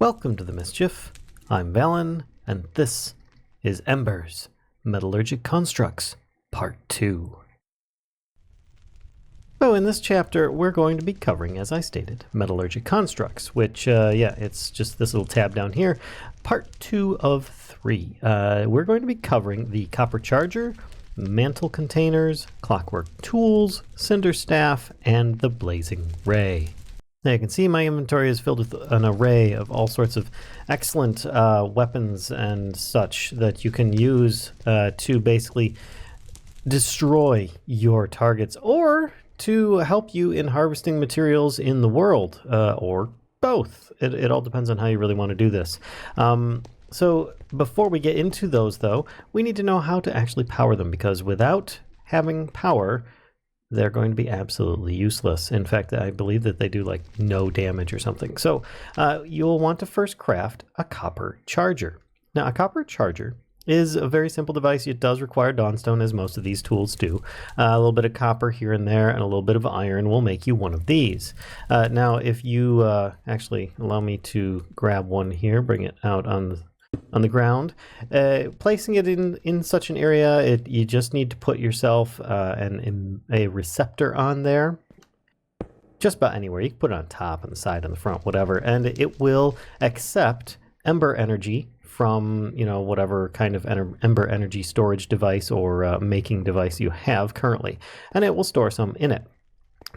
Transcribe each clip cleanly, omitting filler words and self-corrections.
Welcome to the Mischief. I'm Valen, and this is Embers, Metallurgic Constructs, Part 2. So in this chapter, we're going to be covering, as I stated, Metallurgic Constructs, which, it's just this little tab down here, Part 2 of 3. We're going to be covering the Copper Charger, Mantle Containers, Clockwork Tools, Cinder Staff, and the Blazing Ray. Now you can see my inventory is filled with an array of all sorts of excellent weapons and such that you can use to basically destroy your targets or to help you in harvesting materials in the world, or both. It all depends on how you really want to do this. So before we get into those, though, we need to know how to actually power them, because without having power, they're going to be absolutely useless. In fact, I believe that they do like no damage or something. So you'll want to first craft a copper charger. Now, a copper charger is a very simple device. It does require dawnstone, as most of these tools do. A little bit of copper here and there, and a little bit of iron will make you one of these. Now, if you actually allow me to grab one here, bring it out on the ground, placing it in such an area, you just need to put yourself a receptor on there, just about anywhere. You can put it on top, on the side, on the front, whatever, and it will accept Ember energy from, whatever kind of Ember energy storage device or making device you have currently, and it will store some in it.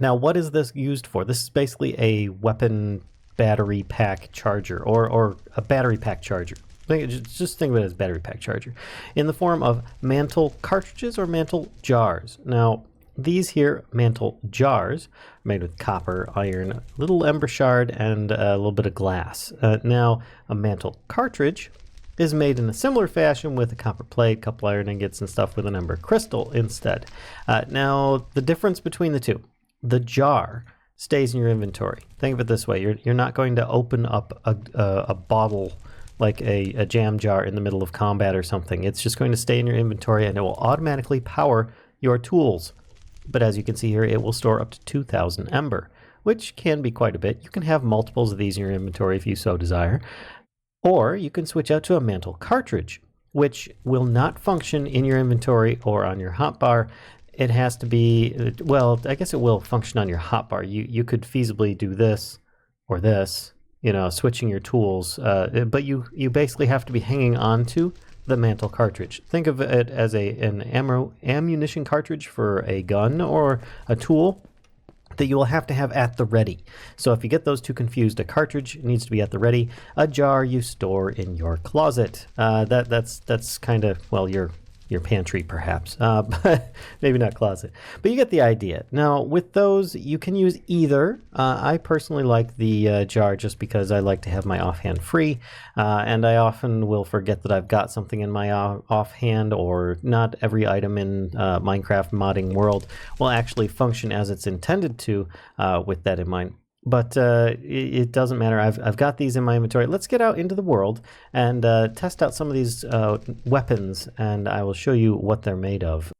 Now, what is this used for? This is basically a weapon battery pack charger, or a battery pack charger. Just think of it as battery pack charger in the form of mantle cartridges or mantle jars. Now, these here mantle jars are made with copper, iron, a little ember shard, and a little bit of glass. Now, a mantle cartridge is made in a similar fashion with a copper plate, couple iron ingots, and stuff with an ember crystal instead. Now, the difference between the two: the jar stays in your inventory. Think of it this way: you're not going to open up a bottle like a jam jar in the middle of combat or something. It's just going to stay in your inventory, and it will automatically power your tools. But as you can see here, it will store up to 2,000 ember, which can be quite a bit. You can have multiples of these in your inventory if you so desire. Or you can switch out to a mantle cartridge, which will not function in your inventory or on your hotbar. It has to be, well, I guess it will function on your hotbar. You could feasibly do this or this, switching your tools, but you basically have to be hanging on to the mantle cartridge. Think of it as an ammunition cartridge for a gun or a tool that you will have to have at the ready. So if you get those two confused, a cartridge needs to be at the ready. A jar you store in your closet. That's kind of, well, your pantry perhaps, but maybe not closet. But you get the idea. Now, with those, you can use either. I personally like the jar just because I like to have my offhand free, and I often will forget that I've got something in my offhand, or not every item in Minecraft modding world will actually function as it's intended to with that in mind. But it doesn't matter. I've got these in my inventory. Let's get out into the world and test out some of these weapons, and I will show you what they're made of.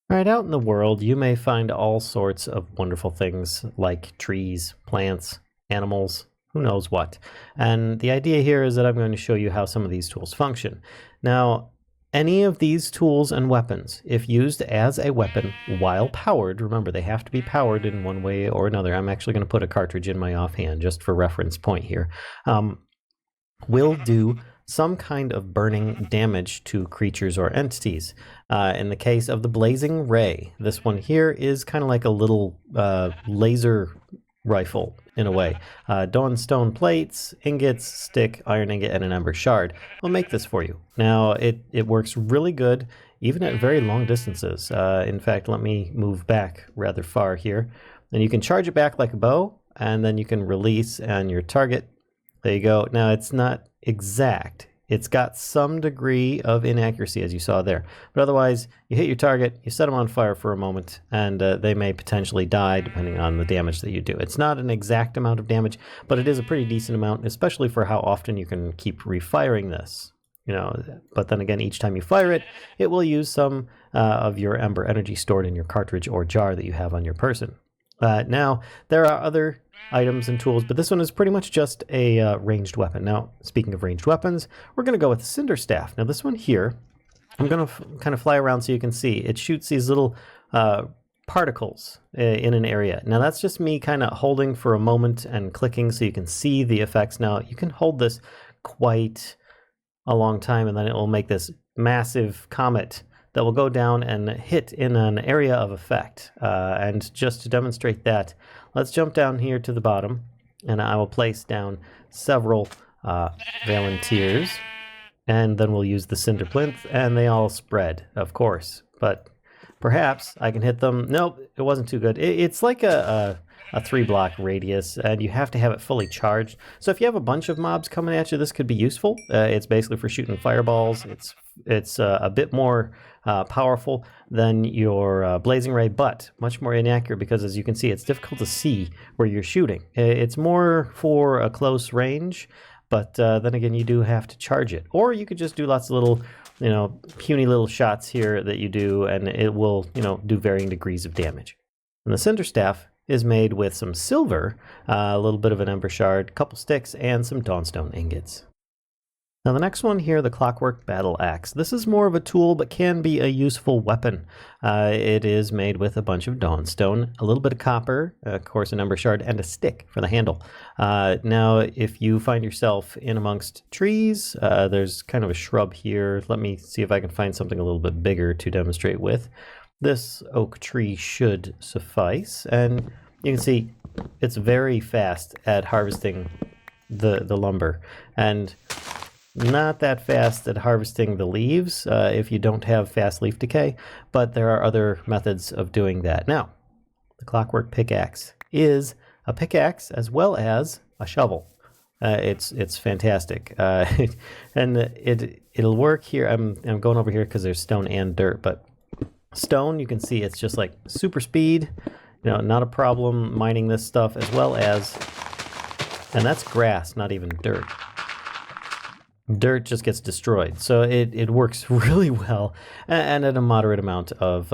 All right, out in the world, you may find all sorts of wonderful things like trees, plants, animals, who knows what. And the idea here is that I'm going to show you how some of these tools function. Now, any of these tools and weapons, if used as a weapon while powered, remember they have to be powered in one way or another. I'm actually going to put a cartridge in my offhand just for reference point here. Will do some kind of burning damage to creatures or entities. In the case of the Blazing Ray, this one here is kind of like a little laser rifle in a way. Dawnstone plates, ingots, stick, iron ingot, and an ember shard will make this for you. Now, it works really good even at very long distances. In fact, let me move back rather far here. And you can charge it back like a bow, and then you can release on your target. There you go. Now, it's not exact. It's got some degree of inaccuracy, as you saw there. But otherwise, you hit your target, you set them on fire for a moment, and they may potentially die depending on the damage that you do. It's not an exact amount of damage, but it is a pretty decent amount, especially for how often you can keep refiring this. But then again, each time you fire it, it will use some of your ember energy stored in your cartridge or jar that you have on your person. Now, there are other items and tools, but this one is pretty much just a ranged weapon. Now, speaking of ranged weapons, we're going to go with the Cinder Staff. Now, this one here, I'm going to kind of fly around so you can see. It shoots these little particles in an area. Now, that's just me kind of holding for a moment and clicking so you can see the effects. Now, you can hold this quite a long time, and then it will make this massive comet that will go down and hit in an area of effect. And just to demonstrate that, let's jump down here to the bottom, and I will place down several Volunteers, and then we'll use the Cinder Plinth, and they all spread, of course. But perhaps I can hit them. Nope, it wasn't too good. It's like a 3-block radius, and you have to have it fully charged. So if you have a bunch of mobs coming at you, this could be useful. It's basically for shooting fireballs. It's a bit more powerful than your blazing ray, but much more inaccurate because, as you can see, it's difficult to see where you're shooting. It's more for a close range, but then again, you do have to charge it. Or you could just do lots of little, puny little shots here that you do, and it will, do varying degrees of damage. And the Cinder Staff is made with some silver, a little bit of an Ember shard, a couple sticks, and some Dawnstone ingots. Now the next one here, the Clockwork Battle Axe. This is more of a tool, but can be a useful weapon. It is made with a bunch of Dawnstone, a little bit of copper, of course an Ember shard, and a stick for the handle. Now if you find yourself in amongst trees, there's kind of a shrub here. Let me see if I can find something a little bit bigger to demonstrate with. This oak tree should suffice, and you can see it's very fast at harvesting the lumber, and not that fast at harvesting the leaves if you don't have fast leaf decay, but there are other methods of doing that. Now, the Clockwork Pickaxe is a pickaxe as well as a shovel. It's fantastic, and it'll work here. I'm going over here because there's stone and dirt, but stone, you can see it's just like super speed, not a problem mining this stuff, as well as, and that's grass, not even dirt. Dirt just gets destroyed. So it works really well, and at a moderate amount of,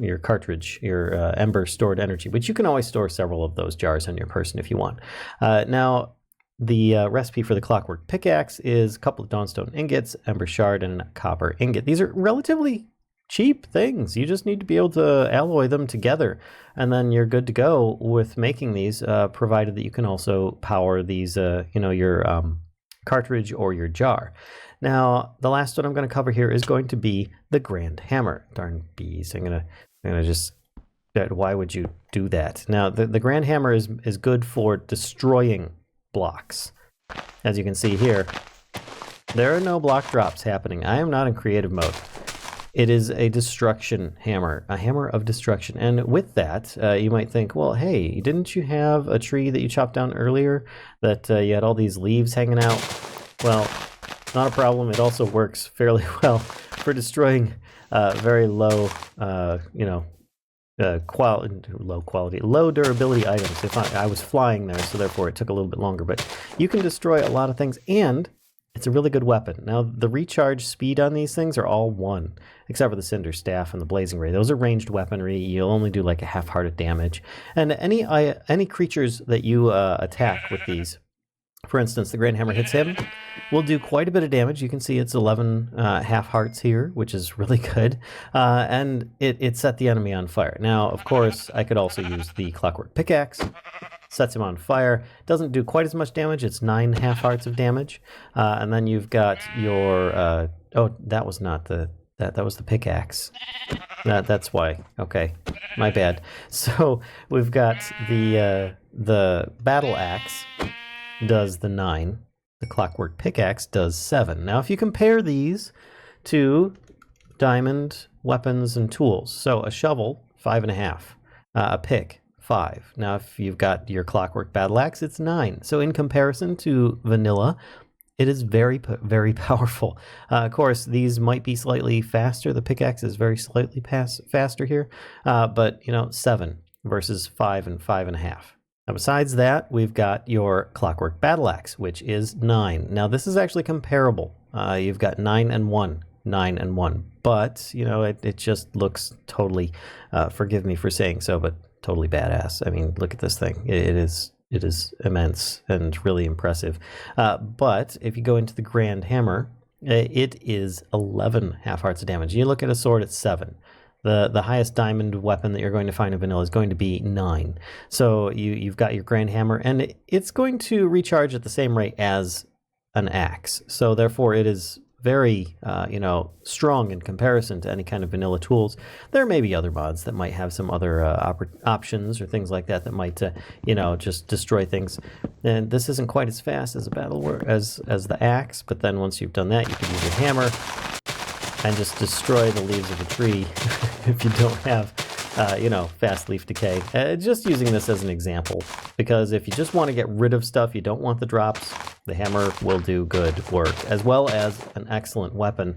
your cartridge, your Ember stored energy, which you can always store several of those jars on your person if you want. Now, the recipe for the Clockwork Pickaxe is a couple of Dawnstone ingots, Ember shard, and a copper ingot. These are relatively cheap things. You just need to be able to alloy them together, and then you're good to go with making these, provided that you can also power these, your cartridge or your jar. Now, the last one I'm going to cover here is going to be the Grand Hammer. Darn bees! I'm gonna just. Why would you do that? Now, the Grand Hammer is good for destroying blocks. As you can see here, there are no block drops happening. I am not in creative mode. It is a destruction hammer, a hammer of destruction. And with that, you might think, well, hey, didn't you have a tree that you chopped down earlier that you had all these leaves hanging out? Well, not a problem. It also works fairly well for destroying very low, low durability items. If I was flying there, so therefore it took a little bit longer. But you can destroy a lot of things, and it's a really good weapon. Now, the recharge speed on these things are all 1, except for the Cinder Staff and the Blazing Ray. Those are ranged weaponry. You'll only do like a half-hearted damage. And any creatures that you attack with these, for instance, the Grand Hammer hits him, will do quite a bit of damage. You can see it's 11 half hearts here, which is really good. And it set the enemy on fire. Now, of course, I could also use the Clockwork Pickaxe. Sets him on fire. Doesn't do quite as much damage. It's 9 half hearts of damage. And then you've got your... that was not the... That was the pickaxe. That's why. Okay, my bad. So we've got the Battle Axe does the 9. The Clockwork Pickaxe does 7. Now, if you compare these to diamond weapons and tools, so a shovel, 5.5. A pick, 5. Now, if you've got your Clockwork Battle Axe, it's 9. So in comparison to vanilla, it is very, very powerful. Of course, these might be slightly faster. The pickaxe is very slightly faster here, but 7 versus 5 and 5.5. Now, besides that, we've got your Clockwork Battle Axe, which is 9. Now, this is actually comparable. You've got 9 and 1, 9 and 1, but it just looks totally. Forgive me for saying so, but totally badass. I mean, look at this thing. It is immense and really impressive. But if you go into the Grand Hammer, it is 11 half hearts of damage. You look at a sword, it's 7. The highest diamond weapon that you're going to find in vanilla is going to be 9. So you've got your Grand Hammer, and it's going to recharge at the same rate as an axe. So therefore, it is very strong in comparison to any kind of vanilla tools. There may be other mods that might have some other options or things like that might just destroy things. And this isn't quite as fast as as the axe, but then once you've done that, you can use your hammer and just destroy the leaves of a tree if you don't have fast leaf decay. Just using this as an example, because if you just want to get rid of stuff, you don't want the drops, the hammer will do good work, as well as an excellent weapon,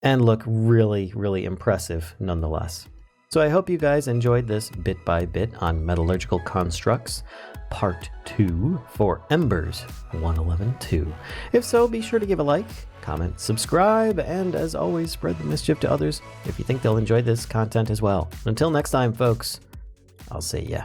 and look really, really impressive nonetheless. So I hope you guys enjoyed this bit by bit on Metallurgical Constructs, Part 2 for Embers 111.2. If so, be sure to give a like, comment, subscribe, and as always, spread the mischief to others if you think they'll enjoy this content as well. Until next time, folks, I'll see ya.